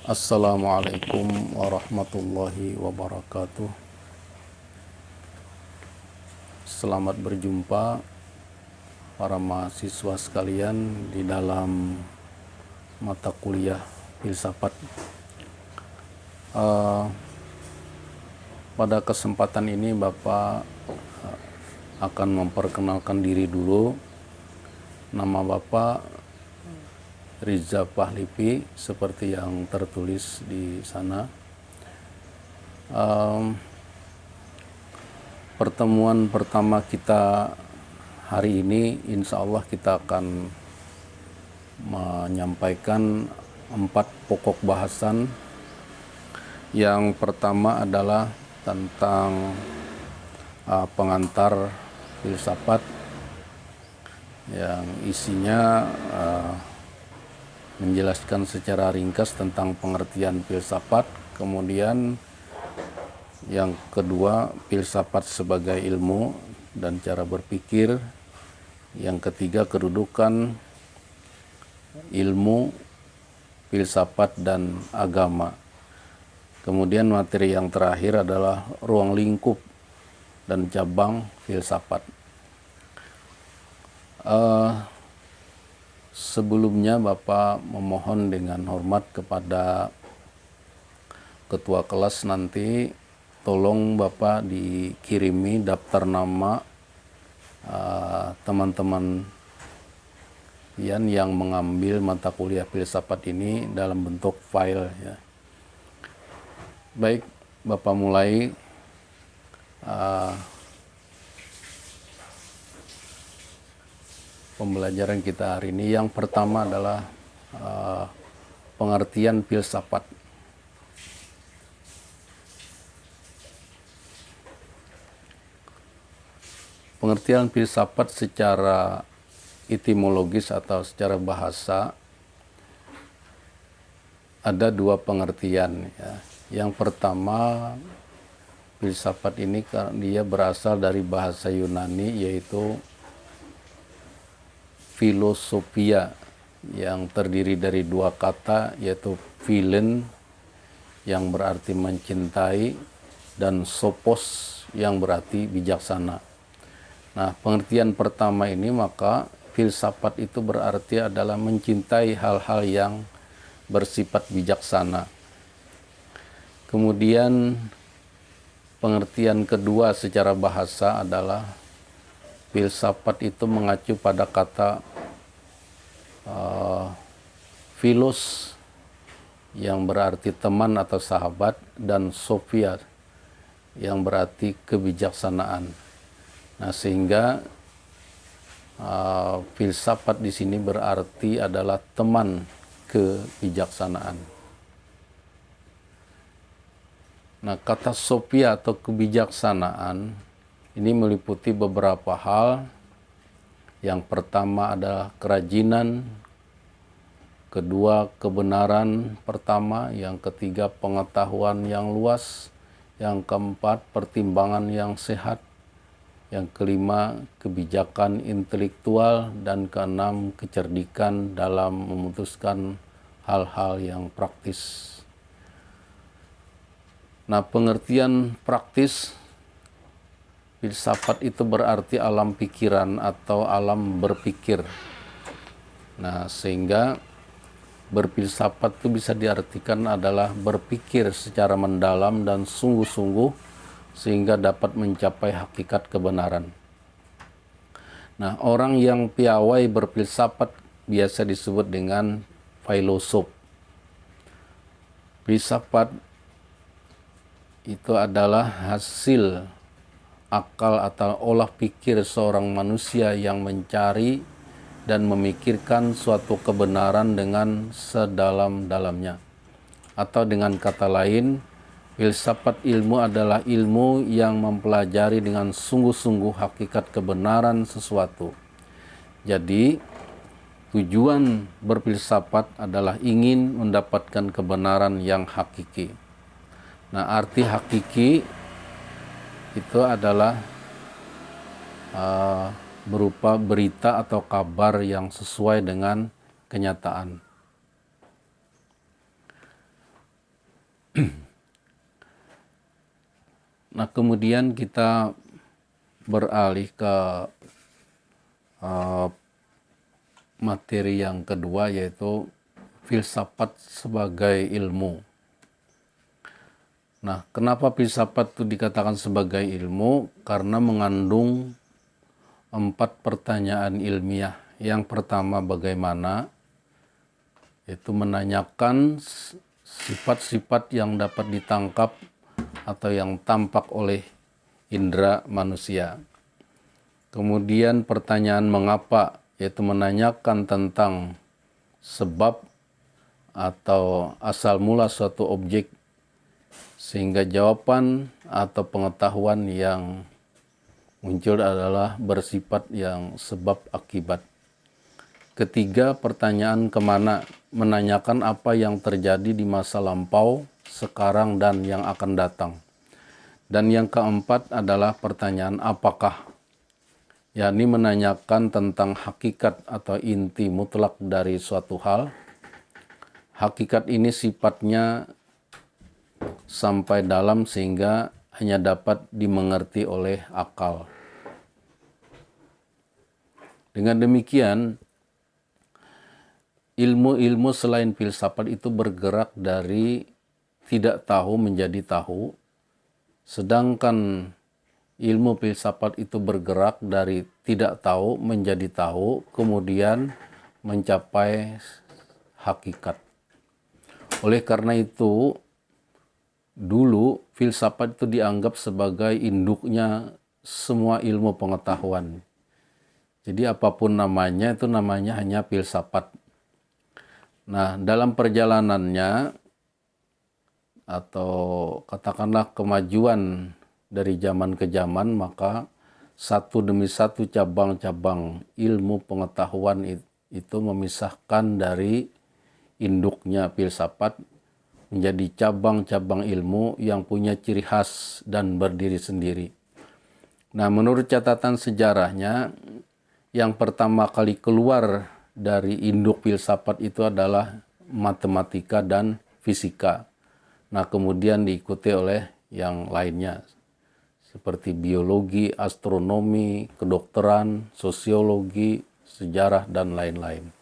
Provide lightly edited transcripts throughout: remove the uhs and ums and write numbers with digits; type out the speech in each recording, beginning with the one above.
Assalamualaikum warahmatullahi wabarakatuh. Selamat berjumpa para mahasiswa sekalian di dalam mata kuliah filsafat. Pada kesempatan ini Bapak akan memperkenalkan diri dulu. Nama Bapak Riza Pahlipi seperti yang tertulis di sana. Pertemuan pertama kita hari ini insya Allah kita akan menyampaikan 4 pokok bahasan. Yang pertama adalah tentang pengantar filsafat yang isinya menjelaskan secara ringkas tentang pengertian filsafat. Kemudian yang kedua, filsafat sebagai ilmu dan cara berpikir. Yang ketiga, kedudukan ilmu, filsafat dan agama. Kemudian materi yang terakhir adalah ruang lingkup dan cabang filsafat. Sebelumnya Bapak memohon dengan hormat kepada ketua kelas nanti tolong Bapak dikirimi daftar nama teman-teman yang mengambil mata kuliah filsafat ini dalam bentuk file ya. Baik, Bapak mulai pembelajaran kita hari ini. Yang pertama adalah pengertian filsafat. Pengertian filsafat secara etimologis atau secara bahasa ada 2 pengertian ya. Yang pertama, filsafat ini dia berasal dari bahasa Yunani yaitu filosofia yang terdiri dari 2 kata yaitu philen yang berarti mencintai dan sophos yang berarti bijaksana. Nah, pengertian pertama ini maka filsafat itu berarti adalah mencintai hal-hal yang bersifat bijaksana. Kemudian pengertian kedua secara bahasa adalah filsafat itu mengacu pada kata philos yang berarti teman atau sahabat dan sophia yang berarti kebijaksanaan. Nah, sehingga filsafat di sini berarti adalah teman kebijaksanaan. Nah, kata sophia atau kebijaksanaan ini meliputi beberapa hal. Yang pertama adalah kerajinan, kedua kebenaran pertama, yang ketiga pengetahuan yang luas, yang keempat pertimbangan yang sehat, yang kelima kebijakan intelektual, dan keenam kecerdikan dalam memutuskan hal-hal yang praktis. Nah, pengertian praktis filsafat itu berarti alam pikiran atau alam berpikir. Nah, sehingga berfilsafat itu bisa diartikan adalah berpikir secara mendalam dan sungguh-sungguh sehingga dapat mencapai hakikat kebenaran. Nah, orang yang piawai berfilsafat biasa disebut dengan filosof. Filsafat itu adalah hasil akal atau olah pikir seorang manusia yang mencari dan memikirkan suatu kebenaran dengan sedalam-dalamnya. Atau dengan kata lain, filsafat ilmu adalah ilmu yang mempelajari dengan sungguh-sungguh hakikat kebenaran sesuatu. Jadi, tujuan berfilsafat adalah ingin mendapatkan kebenaran yang hakiki. Nah, arti hakiki itu adalah berupa berita atau kabar yang sesuai dengan kenyataan. Nah, kemudian kita beralih ke materi yang kedua, yaitu filsafat sebagai ilmu. Nah, kenapa filsafat itu dikatakan sebagai ilmu? Karena mengandung 4 pertanyaan ilmiah. Yang pertama, bagaimana? Itu menanyakan sifat-sifat yang dapat ditangkap atau yang tampak oleh indera manusia. Kemudian pertanyaan mengapa, yaitu menanyakan tentang sebab atau asal mula suatu objek, sehingga jawaban atau pengetahuan yang muncul adalah bersifat yang sebab akibat. Ketiga, pertanyaan kemana, menanyakan apa yang terjadi di masa lampau, sekarang, dan yang akan datang. Dan yang keempat adalah pertanyaan apakah, yakni menanyakan tentang hakikat atau inti mutlak dari suatu hal. Hakikat ini sifatnya sampai dalam sehingga hanya dapat dimengerti oleh akal. Dengan demikian, ilmu-ilmu selain filsafat itu bergerak dari tidak tahu menjadi tahu, sedangkan ilmu filsafat itu bergerak dari tidak tahu menjadi tahu, kemudian mencapai hakikat. Oleh karena itu, dulu filsafat itu dianggap sebagai induknya semua ilmu pengetahuan. Jadi apapun namanya, itu namanya hanya filsafat. Nah, dalam perjalanannya atau katakanlah kemajuan dari zaman ke zaman, maka satu demi satu cabang-cabang ilmu pengetahuan itu memisahkan dari induknya filsafat menjadi cabang-cabang ilmu yang punya ciri khas dan berdiri sendiri. Nah, menurut catatan sejarahnya, yang pertama kali keluar dari induk filsafat itu adalah matematika dan fisika. Nah, kemudian diikuti oleh yang lainnya, seperti biologi, astronomi, kedokteran, sosiologi, sejarah, dan lain-lain.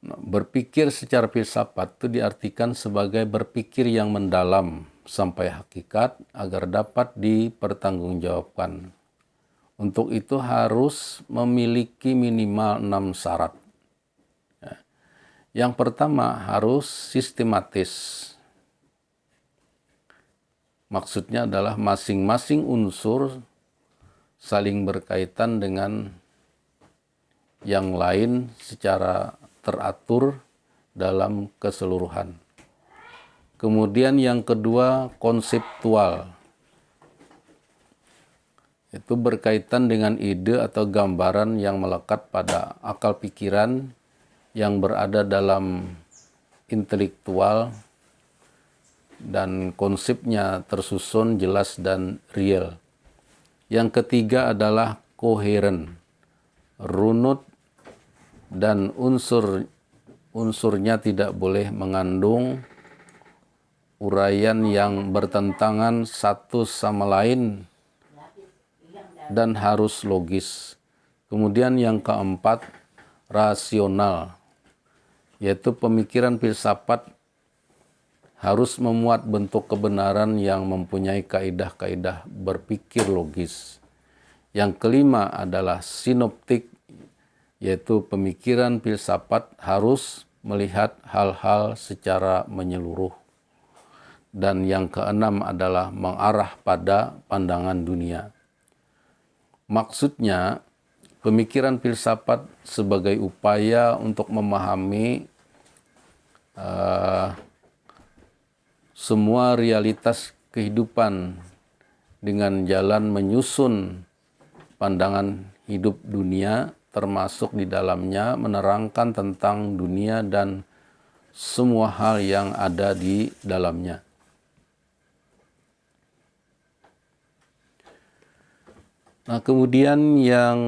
Nah, berpikir secara filsafat itu diartikan sebagai berpikir yang mendalam sampai hakikat agar dapat dipertanggungjawabkan. Untuk itu harus memiliki minimal 6 syarat. Yang pertama, harus sistematis. Maksudnya adalah masing-masing unsur saling berkaitan dengan yang lain secara teratur dalam keseluruhan. Kemudian yang kedua, konseptual. Itu berkaitan dengan ide atau gambaran yang melekat pada akal pikiran yang berada dalam intelektual dan konsepnya tersusun jelas dan real. Yang ketiga adalah koheren, runut, dan unsurnya tidak boleh mengandung uraian yang bertentangan satu sama lain dan harus logis. Kemudian yang keempat, rasional, yaitu pemikiran filsafat harus memuat bentuk kebenaran yang mempunyai kaidah-kaidah berpikir logis. Yang kelima adalah sinoptik, yaitu pemikiran filsafat harus melihat hal-hal secara menyeluruh. Dan yang keenam adalah mengarah pada pandangan dunia. Maksudnya, pemikiran filsafat sebagai upaya untuk memahami semua realitas kehidupan dengan jalan menyusun pandangan hidup dunia, termasuk di dalamnya menerangkan tentang dunia dan semua hal yang ada di dalamnya. Nah, kemudian yang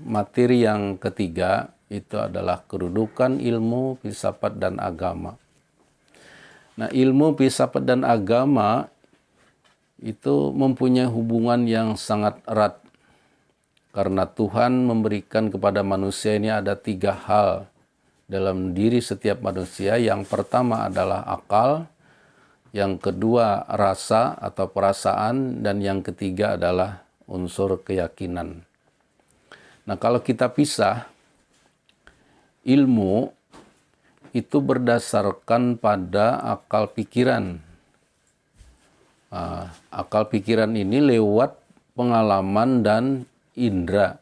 materi yang ketiga itu adalah kedudukan ilmu, filsafat, dan agama. Nah, ilmu, filsafat, dan agama itu mempunyai hubungan yang sangat erat. Karena Tuhan memberikan kepada manusia ini ada 3 hal dalam diri setiap manusia. Yang pertama adalah akal, yang kedua rasa atau perasaan, dan yang ketiga adalah unsur keyakinan. Nah, kalau kita pisah, ilmu itu berdasarkan pada akal pikiran. Akal pikiran ini lewat pengalaman dan indera.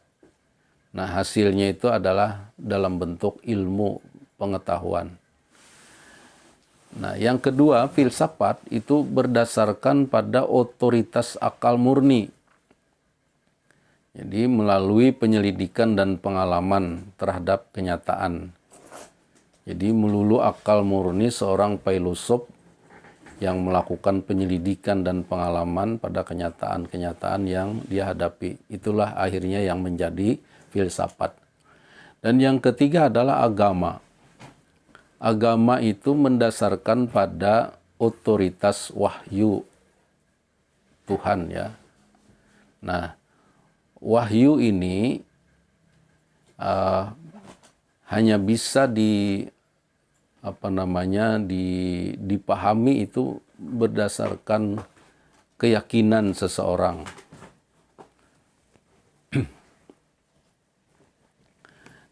Nah, hasilnya itu adalah dalam bentuk ilmu pengetahuan. Nah, yang kedua, filsafat itu berdasarkan pada otoritas akal murni. Jadi melalui penyelidikan dan pengalaman terhadap kenyataan. Jadi melulu akal murni seorang filosof yang melakukan penyelidikan dan pengalaman pada kenyataan-kenyataan yang dia hadapi. Itulah akhirnya yang menjadi filsafat. Dan yang ketiga adalah agama. Agama itu mendasarkan pada otoritas wahyu Tuhan, ya. Nah, wahyu ini hanya bisa dipahami itu berdasarkan keyakinan seseorang.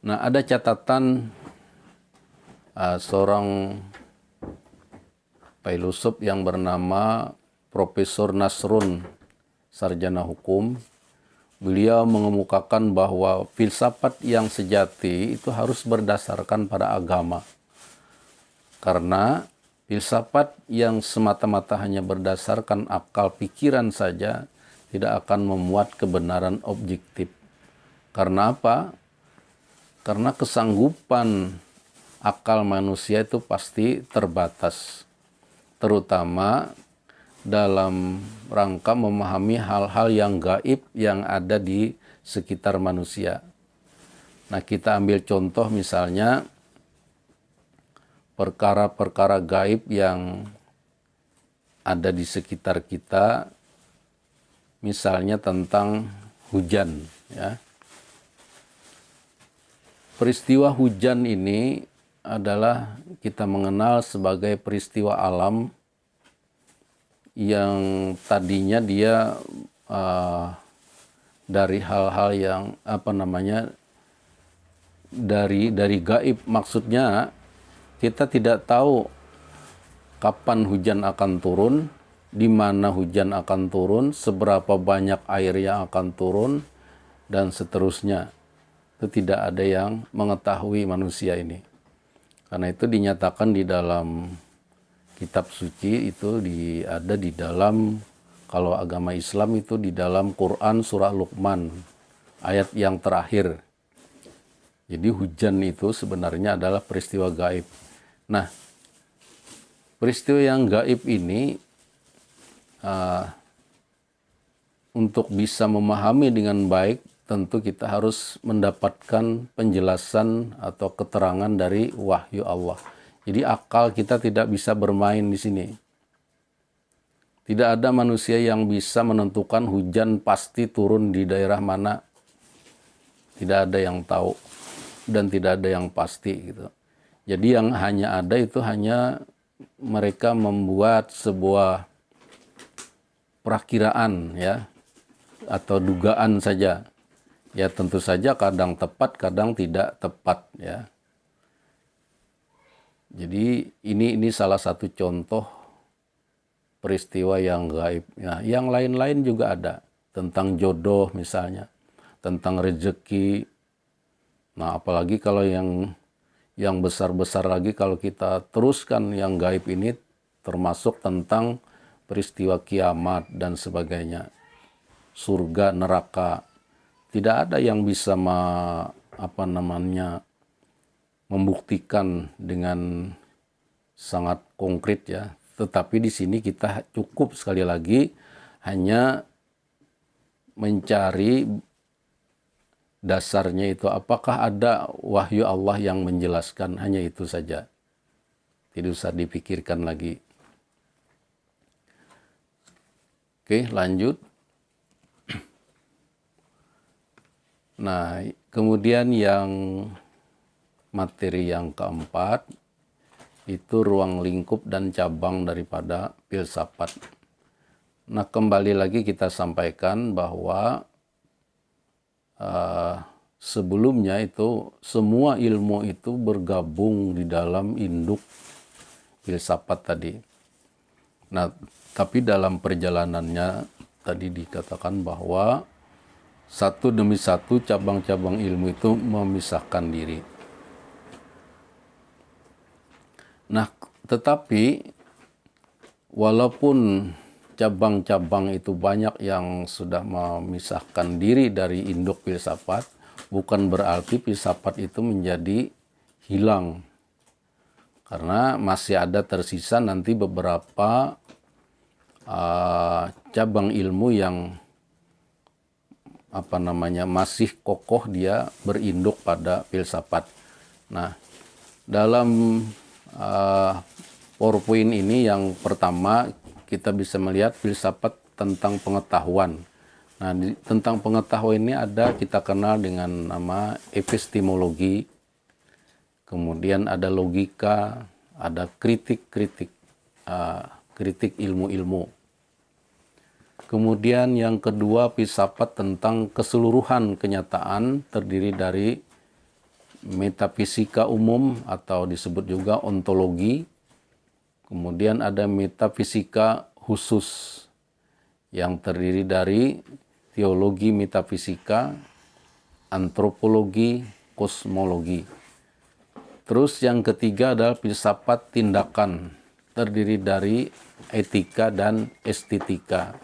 Nah, ada catatan seorang filosof yang bernama Profesor Nasrun, sarjana hukum. Beliau mengemukakan bahwa filsafat yang sejati itu harus berdasarkan pada agama. Karena filsafat yang semata-mata hanya berdasarkan akal pikiran saja tidak akan memuat kebenaran objektif. Karena apa? Karena kesanggupan akal manusia itu pasti terbatas, terutama dalam rangka memahami hal-hal yang gaib yang ada di sekitar manusia. Nah, kita ambil contoh misalnya perkara-perkara gaib yang ada di sekitar kita, misalnya tentang hujan, ya. Peristiwa hujan ini adalah kita mengenal sebagai peristiwa alam yang tadinya dia dari hal-hal yang dari gaib. Maksudnya kita tidak tahu kapan hujan akan turun, di mana hujan akan turun, seberapa banyak air yang akan turun, dan seterusnya. Itu tidak ada yang mengetahui manusia ini. Karena itu dinyatakan di dalam kitab suci itu ada di dalam, kalau agama Islam itu di dalam Quran surah Luqman ayat yang terakhir. Jadi hujan itu sebenarnya adalah peristiwa gaib. Nah, peristiwa yang gaib ini untuk bisa memahami dengan baik, tentu kita harus mendapatkan penjelasan atau keterangan dari wahyu Allah. Jadi akal kita tidak bisa bermain di sini. Tidak ada manusia yang bisa menentukan hujan pasti turun di daerah mana. Tidak ada yang tahu dan tidak ada yang pasti gitu. Jadi yang hanya ada itu hanya mereka membuat sebuah perakiraan, ya, atau dugaan saja. Ya, tentu saja kadang tepat, kadang tidak tepat, ya. Jadi ini salah satu contoh peristiwa yang gaib. Nah, yang lain-lain juga ada, tentang jodoh misalnya, tentang rezeki. Nah, apalagi kalau yang besar-besar lagi, kalau kita teruskan yang gaib ini, termasuk tentang peristiwa kiamat dan sebagainya, surga, neraka. Tidak ada yang bisa membuktikan dengan sangat konkret, ya. Tetapi di sini kita cukup sekali lagi hanya mencari dasarnya itu, apakah ada wahyu Allah yang menjelaskan, hanya itu saja. Tidak usah dipikirkan lagi. Oke, lanjut. Nah, kemudian yang materi yang keempat, itu ruang lingkup dan cabang daripada filsafat. Nah, kembali lagi kita sampaikan bahwa sebelumnya itu semua ilmu itu bergabung di dalam induk filsafat tadi. Nah, tapi dalam perjalanannya tadi dikatakan bahwa satu demi satu cabang-cabang ilmu itu memisahkan diri. Nah, tetapi walaupun cabang-cabang itu banyak yang sudah memisahkan diri dari induk filsafat, bukan berarti filsafat itu menjadi hilang. Karena masih ada tersisa nanti beberapa cabang ilmu yang masih kokoh dia berinduk pada filsafat. Nah, dalam PowerPoint ini yang pertama kita bisa melihat filsafat tentang pengetahuan. Nah, tentang pengetahuan ini ada kita kenal dengan nama epistemologi, kemudian ada logika, ada kritik ilmu-ilmu. Kemudian yang kedua, filsafat tentang keseluruhan kenyataan terdiri dari metafisika umum atau disebut juga ontologi. Kemudian ada metafisika khusus yang terdiri dari teologi metafisika, antropologi, kosmologi. Terus yang ketiga adalah filsafat tindakan, terdiri dari etika dan estetika.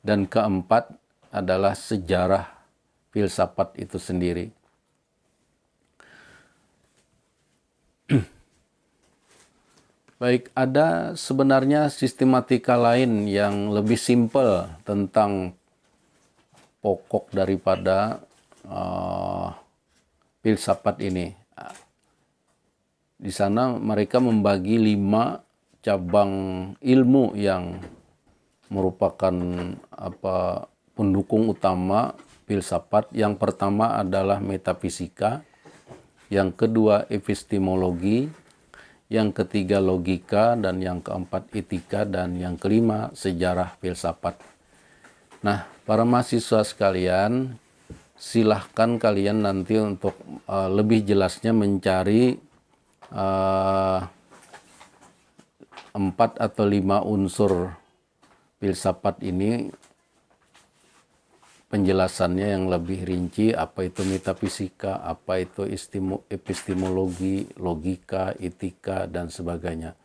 Dan keempat adalah sejarah filsafat itu sendiri. Baik, ada sebenarnya sistematika lain yang lebih simpel tentang pokok daripada filsafat ini. Di sana mereka membagi 5 cabang ilmu yang merupakan pendukung utama filsafat. Yang pertama adalah metafisika, yang kedua epistemologi, yang ketiga logika, dan yang keempat etika, dan yang kelima sejarah filsafat. Nah, para mahasiswa sekalian, silahkan kalian nanti untuk lebih jelasnya mencari 4 atau 5 unsur filsafat ini, penjelasannya yang lebih rinci, apa itu metafisika, apa itu epistemologi, logika, etika, dan sebagainya.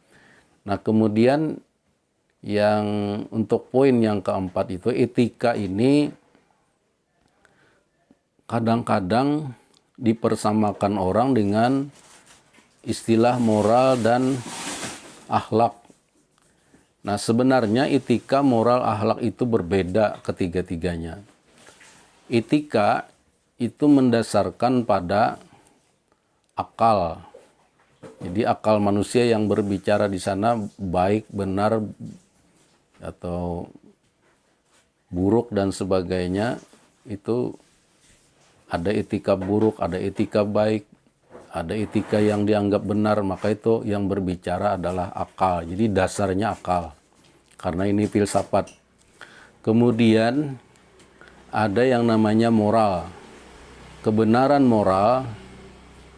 Nah, kemudian yang untuk poin yang keempat itu, etika ini kadang-kadang dipersamakan orang dengan istilah moral dan akhlak. Nah, sebenarnya etika, moral, akhlak itu berbeda ketiga-tiganya. Etika itu mendasarkan pada akal. Jadi akal manusia yang berbicara di sana baik, benar, atau buruk dan sebagainya. Itu ada etika buruk, ada etika baik, ada etika yang dianggap benar, maka itu yang berbicara adalah akal. Jadi dasarnya akal. Karena ini filsafat. Kemudian ada yang namanya moral. Kebenaran moral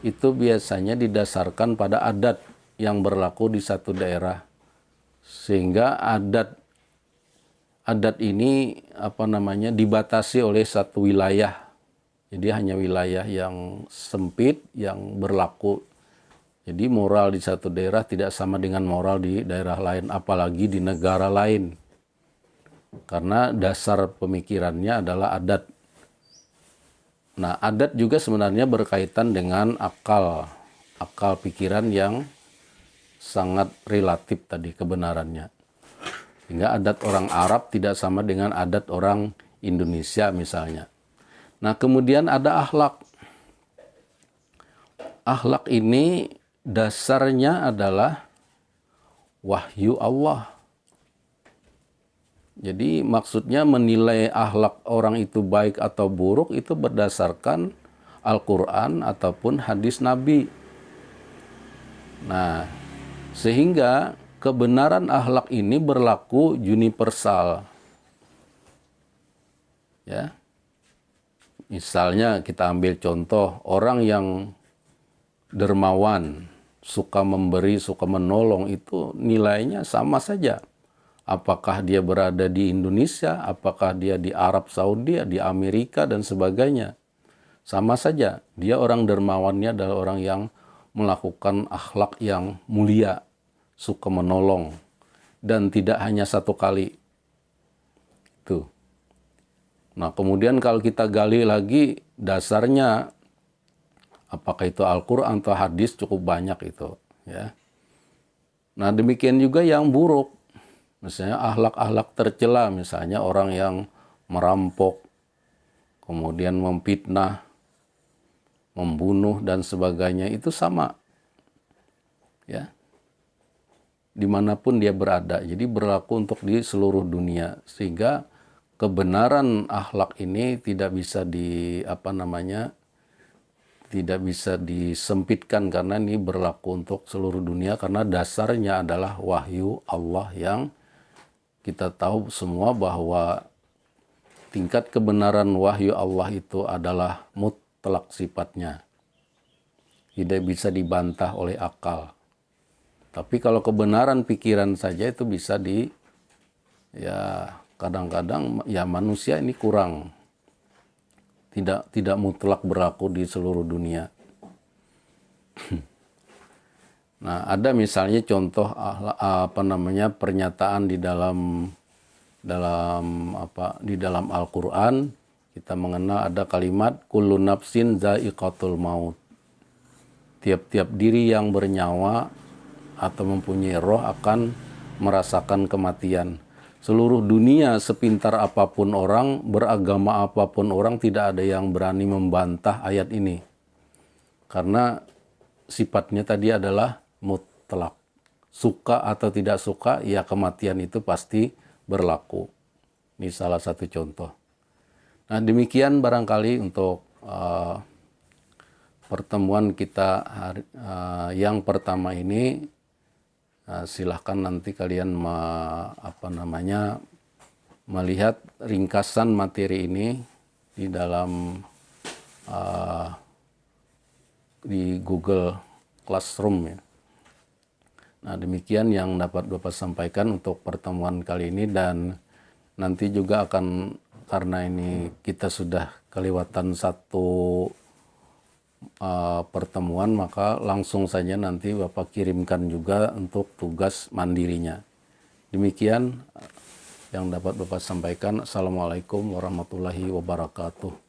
itu biasanya didasarkan pada adat yang berlaku di satu daerah. Sehingga adat ini dibatasi oleh satu wilayah. Jadi hanya wilayah yang sempit yang berlaku. Jadi moral di satu daerah tidak sama dengan moral di daerah lain, apalagi di negara lain. Karena dasar pemikirannya adalah adat. Nah, adat juga sebenarnya berkaitan dengan akal pikiran yang sangat relatif tadi kebenarannya. Sehingga adat orang Arab tidak sama dengan adat orang Indonesia misalnya. Nah, kemudian ada akhlak. Akhlak ini dasarnya adalah wahyu Allah. Jadi maksudnya menilai akhlak orang itu baik atau buruk itu berdasarkan Al-Quran ataupun hadis Nabi. Nah, sehingga kebenaran akhlak ini berlaku universal. Ya. Misalnya kita ambil contoh orang yang dermawan, suka memberi, suka menolong, itu nilainya sama saja. Apakah dia berada di Indonesia, apakah dia di Arab Saudi, di Amerika, dan sebagainya. Sama saja, dia orang dermawannya adalah orang yang melakukan akhlak yang mulia, suka menolong, dan tidak hanya satu kali. Tuh. Nah, kemudian kalau kita gali lagi dasarnya, apakah itu Al-Quran atau hadis, cukup banyak itu. Ya. Nah, demikian juga yang buruk. Misalnya akhlak-akhlak tercela, misalnya orang yang merampok, kemudian memfitnah, membunuh, dan sebagainya, itu sama. Ya. Dimanapun dia berada. Jadi berlaku untuk di seluruh dunia. Sehingga kebenaran akhlak ini tidak bisa tidak bisa disempitkan, karena ini berlaku untuk seluruh dunia, karena dasarnya adalah wahyu Allah yang kita tahu semua bahwa tingkat kebenaran wahyu Allah itu adalah mutlak sifatnya. Tidak bisa dibantah oleh akal. Tapi kalau kebenaran pikiran saja itu bisa kadang-kadang ya manusia ini kurang. Tidak mutlak berlaku di seluruh dunia. Nah, ada misalnya contoh pernyataan di dalam Al-Qur'an, kita mengenal ada kalimat kullu nafsin za'iqatul maut. Tiap-tiap diri yang bernyawa atau mempunyai roh akan merasakan kematian. Seluruh dunia, sepintar apapun orang, beragama apapun orang, tidak ada yang berani membantah ayat ini. Karena sifatnya tadi adalah mutlak. Suka atau tidak suka, ya kematian itu pasti berlaku. Ini salah satu contoh. Nah, demikian barangkali untuk pertemuan kita yang pertama ini. Silahkan nanti kalian melihat ringkasan materi ini di dalam di Google Classroom ya. Nah, demikian yang dapat Bapak sampaikan untuk pertemuan kali ini, dan nanti juga akan, karena ini kita sudah kelewatan satu pertemuan, maka langsung saja nanti Bapak kirimkan juga untuk tugas mandirinya. Demikian yang dapat Bapak sampaikan. Assalamualaikum warahmatullahi wabarakatuh.